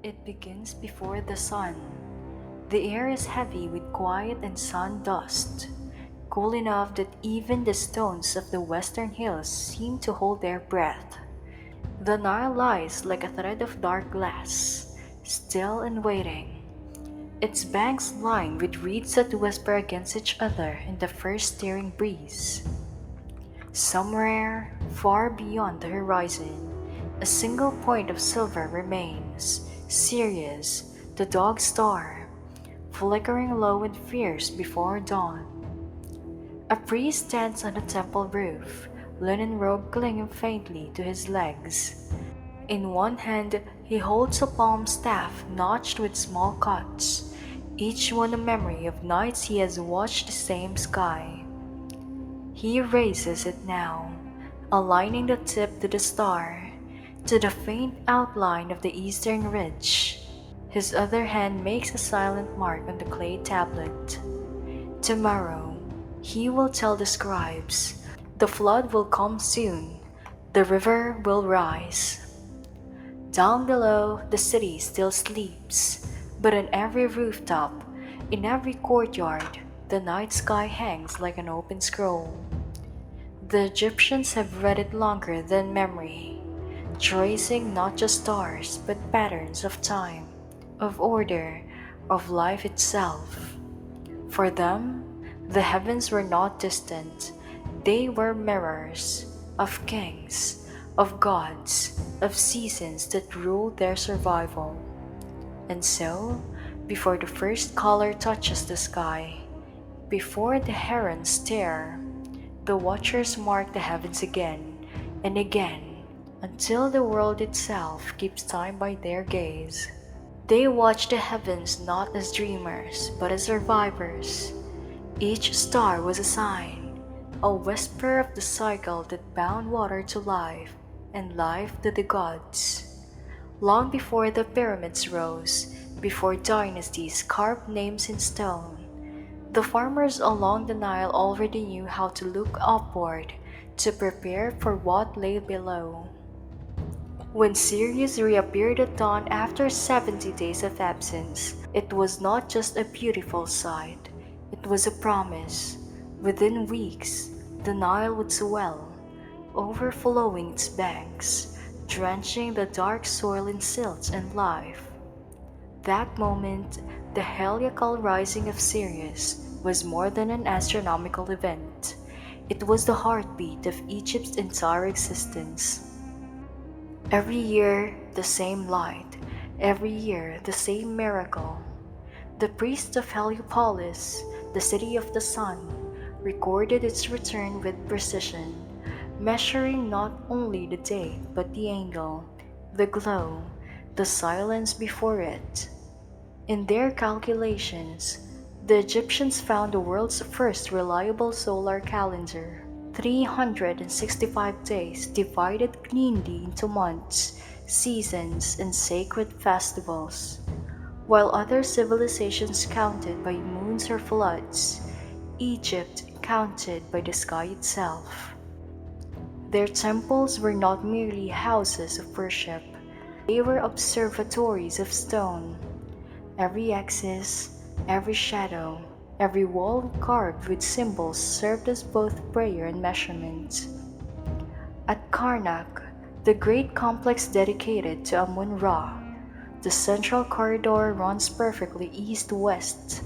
It begins before the sun. The air is heavy with quiet and sun dust, cool enough that even the stones of the western hills seem to hold their breath. The Nile lies like a thread of dark glass, still and waiting, its banks lined with reeds that whisper against each other in the first stirring breeze. Somewhere, far beyond the horizon, a single point of silver remains, Sirius, the dog star, flickering low and fierce before dawn. A priest stands on a temple roof, linen robe clinging faintly to his legs. In one hand, he holds a palm staff notched with small cuts, each one a memory of nights he has watched the same sky. He raises it now, aligning the tip to the star, to the faint outline of the eastern ridge. His other hand makes a silent mark on the clay tablet. Tomorrow, he will tell the scribes, the flood will come soon, the river will rise. Down below, the city still sleeps, but on every rooftop, in every courtyard, the night sky hangs like an open scroll. The Egyptians have read it longer than memory, tracing not just stars but patterns of time, of order, of life itself. For them, the heavens were not distant, they were mirrors of kings, of gods, of seasons that ruled their survival. And so, before the first color touches the sky, before the herons stare, the watchers mark the heavens again and again until the world itself keeps time by their gaze. They watch the heavens not as dreamers but as survivors. Each star was a sign, a whisper of the cycle that bound water to life and life to the gods. Long before the pyramids rose, before dynasties carved names in stone, the farmers along the Nile already knew how to look upward to prepare for what lay below. When Sirius reappeared at dawn after 70 days of absence, it was not just a beautiful sight, it was a promise. Within weeks, the Nile would swell, overflowing its banks, drenching the dark soil in silt and life. That moment, the heliacal rising of Sirius was more than an astronomical event. It was the heartbeat of Egypt's entire existence. Every year, the same light. Every year, the same miracle. The priests of Heliopolis, the city of the sun, recorded its return with precision, measuring not only the date but the angle, the glow, the silence before it. In their calculations, the Egyptians found the world's first reliable solar calendar, 365 days divided cleanly into months, seasons, and sacred festivals. While other civilizations counted by moons or floods, Egypt counted by the sky itself. Their temples were not merely houses of worship, they were observatories of stone. Every axis, every shadow, every wall carved with symbols served as both prayer and measurement. At Karnak, the great complex dedicated to Amun-Ra, the central corridor runs perfectly east-west.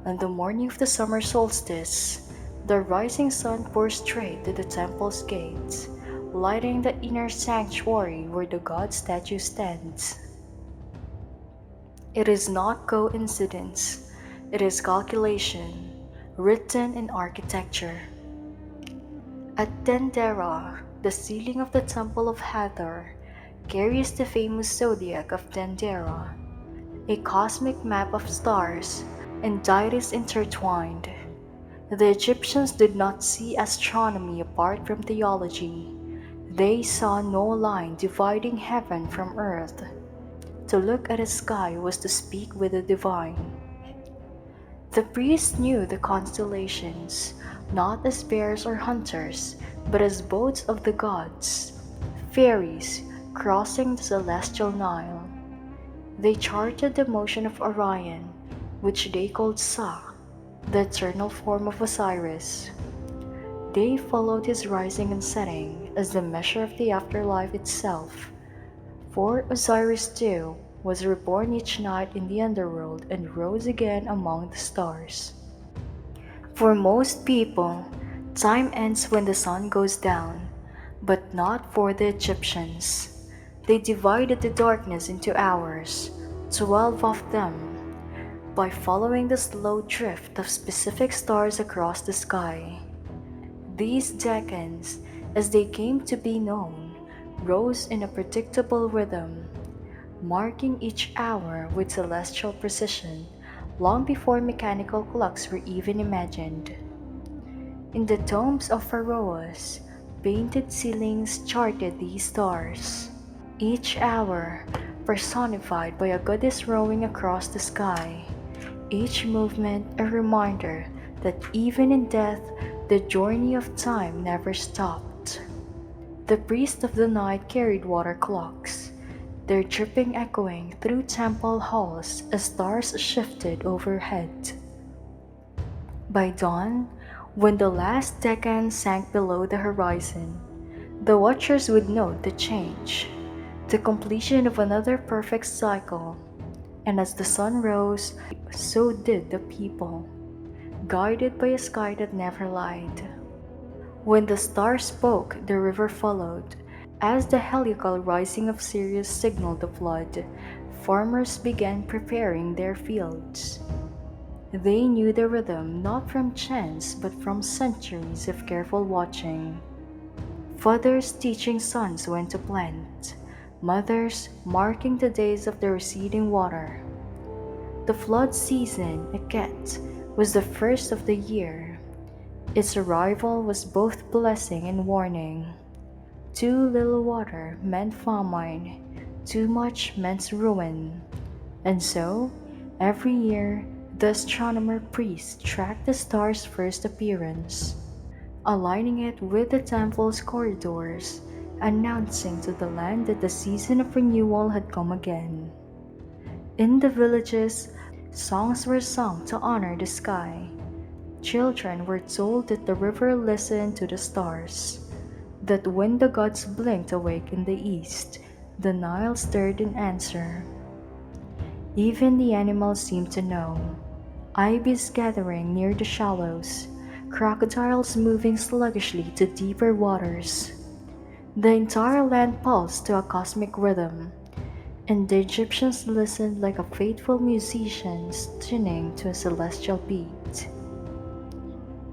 On the morning of the summer solstice, the rising sun pours straight to the temple's gates, lighting the inner sanctuary where the god statue stands. It is not coincidence, it is calculation, written in architecture. At Dendera, the ceiling of the Temple of Hathor carries the famous zodiac of Dendera, a cosmic map of stars and deities intertwined. The Egyptians did not see astronomy apart from theology. They saw no line dividing heaven from earth. To look at the sky was to speak with the divine. The priests knew the constellations, not as bears or hunters, but as boats of the gods, ferries crossing the celestial Nile. They charted the motion of Orion, which they called Sa, the eternal form of Osiris. They followed his rising and setting as the measure of the afterlife itself, for Osiris too was reborn each night in the underworld and rose again among the stars. For most people, time ends when the sun goes down, but not for the Egyptians. They divided the darkness into hours, 12 of them, by following the slow drift of specific stars across the sky. These decans, as they came to be known, rose in a predictable rhythm, marking each hour with celestial precision long before mechanical clocks were even imagined. In the tombs of pharaohs, painted ceilings charted these stars, each hour personified by a goddess rowing across the sky, each movement a reminder that even in death the journey of time never stopped. The priests of the night carried water clocks, their dripping echoing through temple halls as stars shifted overhead. By dawn, when the last decan sank below the horizon, the watchers would note the change, the completion of another perfect cycle, and as the sun rose, so did the people, guided by a sky that never lied. When the stars spoke, the river followed. As the heliacal rising of Sirius signaled the flood, farmers began preparing their fields. They knew the rhythm not from chance but from centuries of careful watching. Fathers teaching sons when to plant, mothers marking the days of the receding water. The flood season, Eket, was the first of the year. Its arrival was both blessing and warning. Too little water meant famine, too much meant ruin. And so, every year, the astronomer priest tracked the star's first appearance, aligning it with the temple's corridors, announcing to the land that the season of renewal had come again. In the villages, songs were sung to honor the sky. Children were told that the river listened to the stars, that when the gods blinked awake in the east, the Nile stirred in answer. Even the animals seemed to know. Ibis gathering near the shallows, crocodiles moving sluggishly to deeper waters. The entire land pulsed to a cosmic rhythm, and the Egyptians listened like a faithful musician tuning to a celestial beat.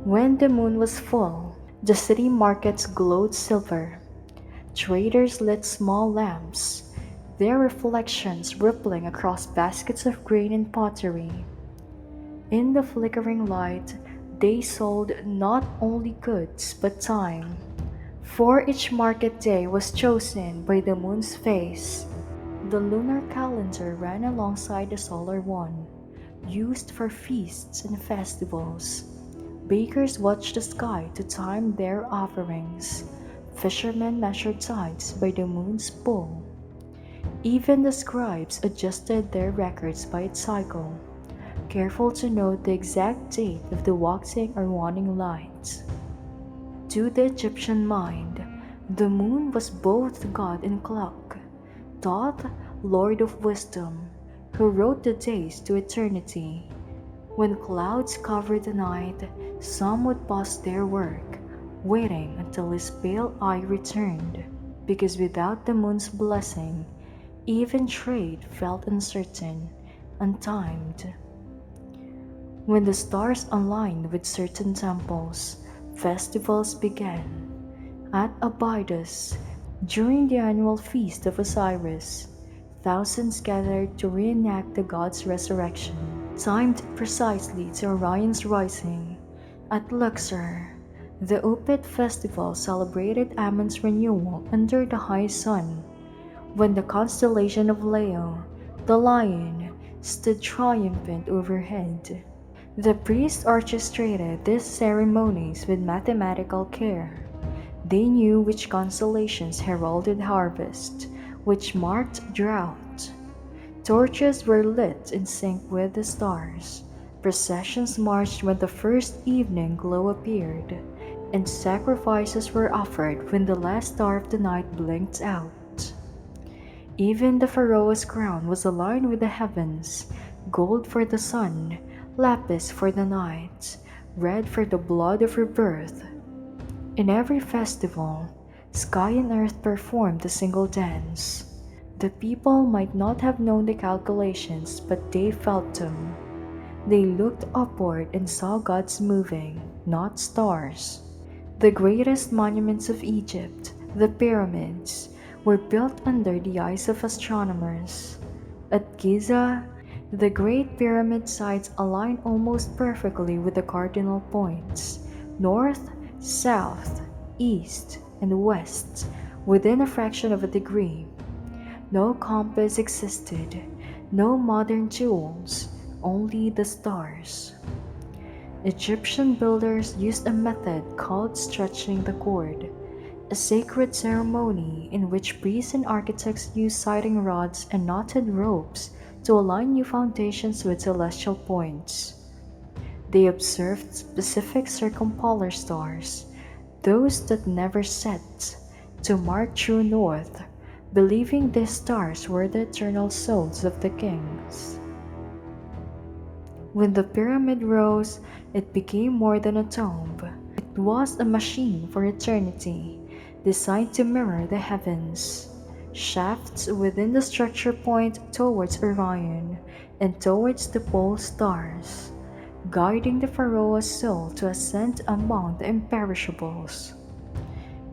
When the moon was full, the city markets glowed silver. Traders lit small lamps, their reflections rippling across baskets of grain and pottery. In the flickering light, they sold not only goods but time, for each market day was chosen by the moon's face. The lunar calendar ran alongside the solar one, used for feasts and festivals. Bakers watched the sky to time their offerings. Fishermen measured tides by the moon's pull. Even the scribes adjusted their records by its cycle, careful to note the exact date of the waxing or waning light. To the Egyptian mind, the moon was both god and clock, Thoth, lord of wisdom, who wrote the days to eternity. When clouds covered the night, some would pause their work, waiting until his pale eye returned, because without the moon's blessing, even trade felt uncertain, untimed. When the stars aligned with certain temples, festivals began. At Abydos, during the annual feast of Osiris, thousands gathered to reenact the god's resurrection, timed precisely to Orion's rising. At Luxor, the Upit festival celebrated Ammon's renewal under the high sun, when the constellation of Leo, the lion, stood triumphant overhead. The priests orchestrated these ceremonies with mathematical care. They knew which constellations heralded harvest, which marked drought. Torches were lit in sync with the stars. Processions marched when the first evening glow appeared, and sacrifices were offered when the last star of the night blinked out. Even the pharaoh's crown was aligned with the heavens, gold for the sun, lapis for the night, red for the blood of rebirth. In every festival, sky and earth performed a single dance. The people might not have known the calculations, but they felt them. They looked upward and saw gods moving, not stars. The greatest monuments of Egypt, the pyramids, were built under the eyes of astronomers. At Giza, the Great Pyramid sides align almost perfectly with the cardinal points north, south, east, and west within a fraction of a degree. No compass existed, no modern tools, only the stars. Egyptian builders used a method called stretching the cord, a sacred ceremony in which priests and architects used sighting rods and knotted ropes to align new foundations with celestial points. They observed specific circumpolar stars, those that never set, to mark true north, believing these stars were the eternal souls of the kings. When the pyramid rose, it became more than a tomb. It was a machine for eternity, designed to mirror the heavens. Shafts within the structure point towards Orion and towards the pole stars, guiding the pharaoh's soul to ascend among the imperishables.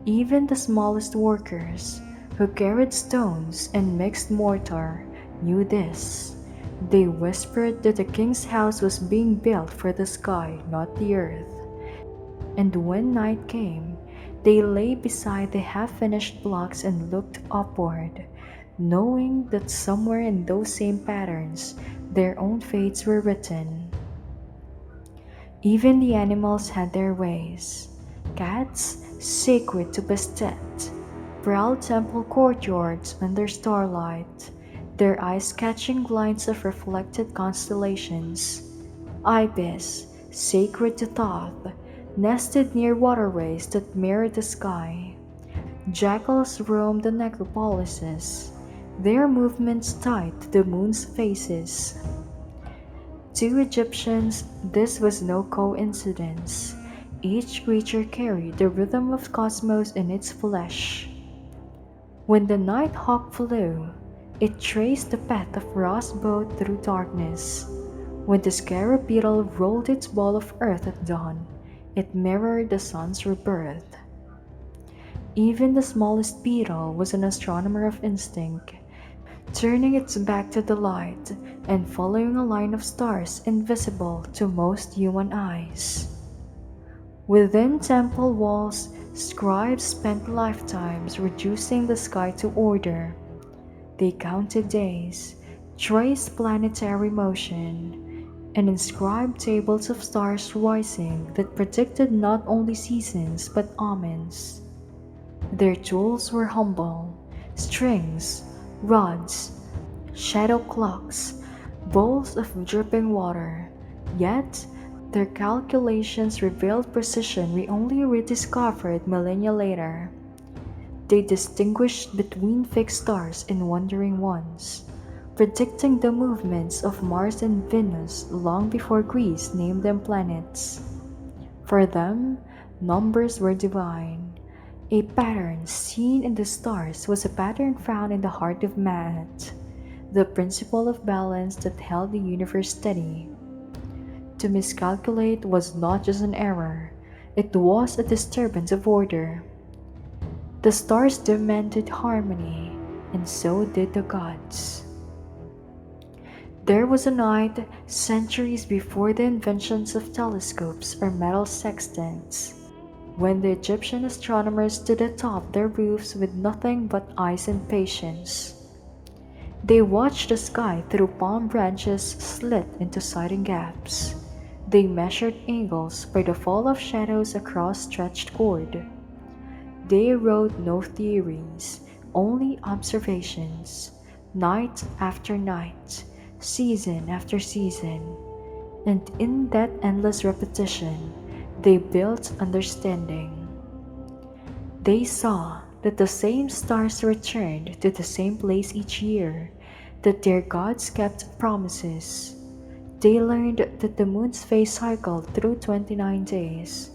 Even the smallest workers, who carried stones and mixed mortar, knew this. They whispered that the king's house was being built for the sky, not the earth. And when night came, they lay beside the half-finished blocks and looked upward, knowing that somewhere in those same patterns, their own fates were written. Even the animals had their ways. Cats, sacred to Bastet, prowled temple courtyards under starlight, their eyes catching lines of reflected constellations. Ibis, sacred to Thoth, nested near waterways that mirrored the sky. Jackals roamed the necropolises, their movements tied to the moon's phases. To Egyptians, this was no coincidence. Each creature carried the rhythm of cosmos in its flesh. When the night hawk flew, it traced the path of Ra's boat through darkness. When the scarab beetle rolled its ball of earth at dawn, it mirrored the sun's rebirth. Even the smallest beetle was an astronomer of instinct, turning its back to the light and following a line of stars invisible to most human eyes. Within temple walls, scribes spent lifetimes reducing the sky to order. They counted days, traced planetary motion, and inscribed tables of stars rising that predicted not only seasons but omens. Their tools were humble: strings, rods, shadow clocks, bowls of dripping water. Yet, their calculations revealed precision we only rediscovered millennia later. They distinguished between fixed stars and wandering ones, predicting the movements of Mars and Venus long before Greece named them planets. For them, numbers were divine. A pattern seen in the stars was a pattern found in the heart of Maat, the principle of balance that held the universe steady. To miscalculate was not just an error, it was a disturbance of order. The stars demanded harmony, and so did the gods. There was a night, centuries before the inventions of telescopes or metal sextants, when the Egyptian astronomers stood atop their roofs with nothing but eyes and patience. They watched the sky through palm branches slit into sighting gaps. They measured angles by the fall of shadows across stretched cord. They wrote no theories, only observations, night after night, season after season, and in that endless repetition, they built understanding. They saw that the same stars returned to the same place each year, that their gods kept promises. They learned that the moon's phase cycled through 29 days,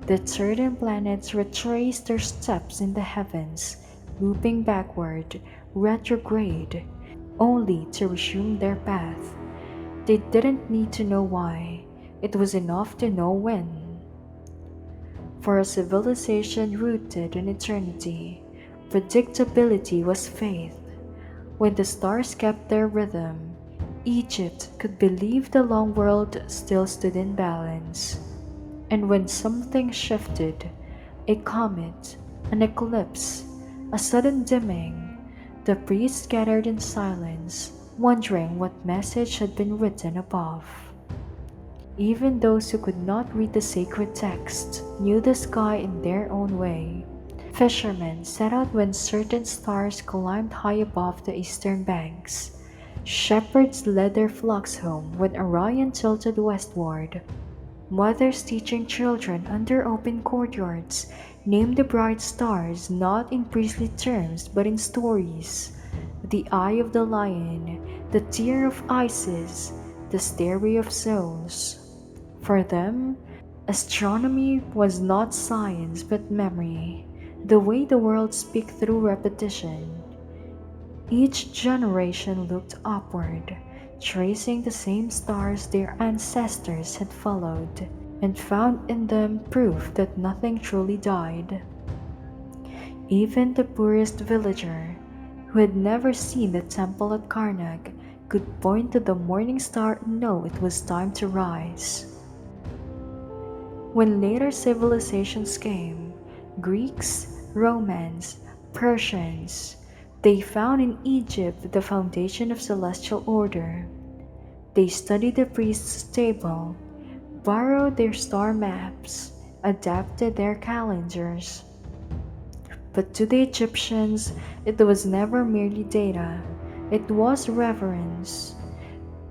that certain planets retraced their steps in the heavens, looping backward, retrograde, only to resume their path. They didn't need to know why, it was enough to know when. For a civilization rooted in eternity, predictability was faith. When the stars kept their rhythm, Egypt could believe the long world still stood in balance. And when something shifted, a comet, an eclipse, a sudden dimming, the priests gathered in silence, wondering what message had been written above. Even those who could not read the sacred text knew the sky in their own way. Fishermen set out when certain stars climbed high above the eastern banks. Shepherds led their flocks home when Orion tilted westward. Mothers teaching children under open courtyards named the bright stars not in priestly terms but in stories. The eye of the lion, the tear of Isis, the stairway of Zeus. For them, astronomy was not science but memory, the way the world speaks through repetition. Each generation looked upward, tracing the same stars their ancestors had followed, and found in them proof that nothing truly died. Even the poorest villager, who had never seen the temple at Karnak, could point to the morning star and know it was time to rise. When later civilizations came, Greeks, Romans, Persians, they found in Egypt the foundation of celestial order. They studied the priest's table, borrowed their star maps, adapted their calendars. But to the Egyptians, it was never merely data, it was reverence.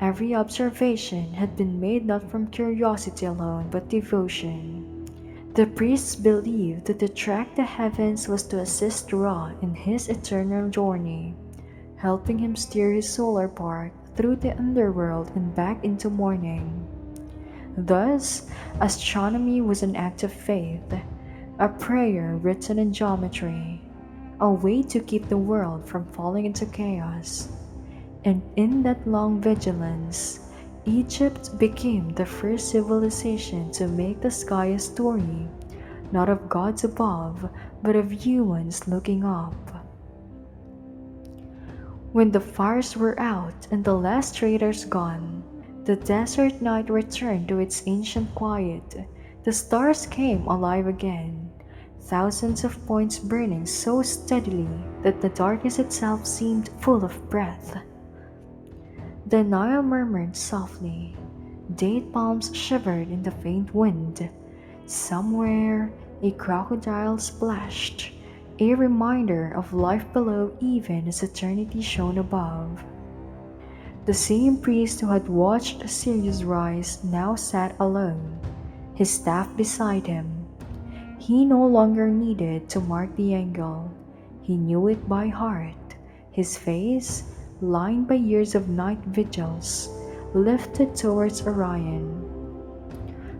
Every observation had been made not from curiosity alone but devotion. The priests believed that to track the heavens was to assist Ra in his eternal journey, helping him steer his solar bark through the underworld and back into morning. Thus, astronomy was an act of faith, a prayer written in geometry, a way to keep the world from falling into chaos. And in that long vigilance, Egypt became the first civilization to make the sky a story, not of gods above, but of humans looking up. When the fires were out and the last traders gone, the desert night returned to its ancient quiet. The stars came alive again, thousands of points burning so steadily that the darkness itself seemed full of breath. The Nile murmured softly. Date palms shivered in the faint wind. Somewhere, a crocodile splashed, a reminder of life below even as eternity shone above. The same priest who had watched Sirius rise now sat alone, his staff beside him. He no longer needed to mark the angle. He knew it by heart. His face, lined by years of night vigils, lifted towards Orion.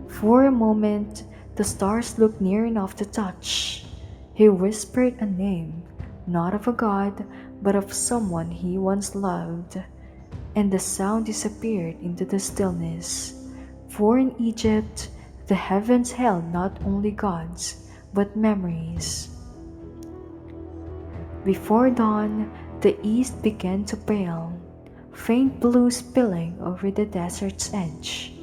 For a moment, the stars looked near enough to touch. He whispered a name, not of a god, but of someone he once loved. And the sound disappeared into the stillness. For in Egypt, the heavens held not only gods, but memories. Before dawn, the east began to pale, faint blue spilling over the desert's edge.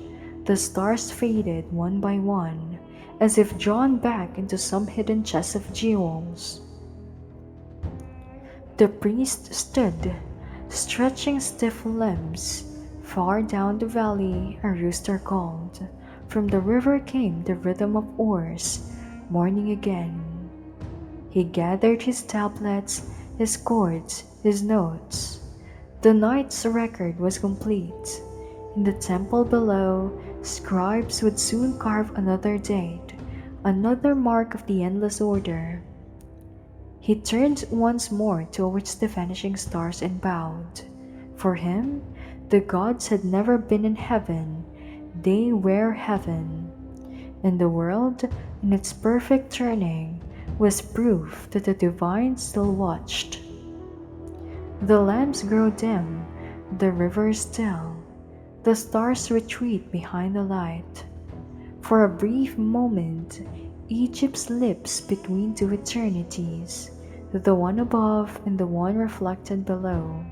The stars faded one by one, as if drawn back into some hidden chest of jewels. The priest stood, stretching stiff limbs. Far down the valley, a rooster called. From the river came the rhythm of oars, morning again. He gathered his tablets, his chords, his notes. The night's record was complete. In the temple below, scribes would soon carve another date, another mark of the endless order. He turned once more towards the vanishing stars and bowed. For him, the gods had never been in heaven, they were heaven. And the world, in its perfect turning, was proof that the divine still watched. The lamps grow dim, the river still, the stars retreat behind the light. For a brief moment, Egypt slips between two eternities, the one above and the one reflected below.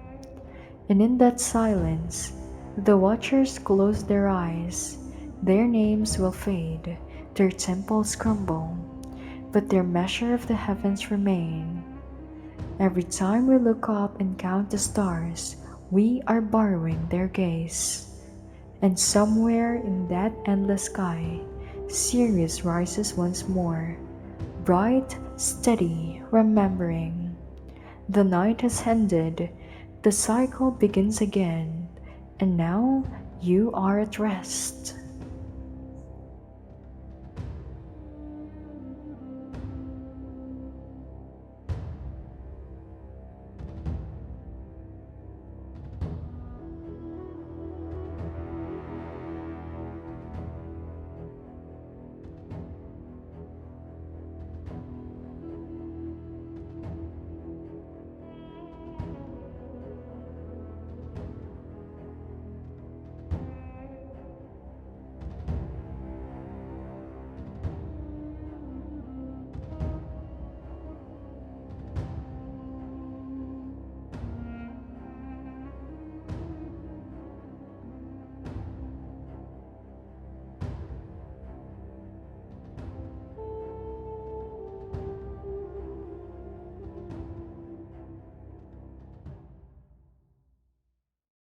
And in that silence, the watchers close their eyes. Their names will fade, their temples crumble, but their measure of the heavens remain. Every time we look up and count the stars, we are borrowing their gaze. And somewhere in that endless sky, Sirius rises once more, bright, steady, remembering. The night has ended, the cycle begins again, and now you are at rest.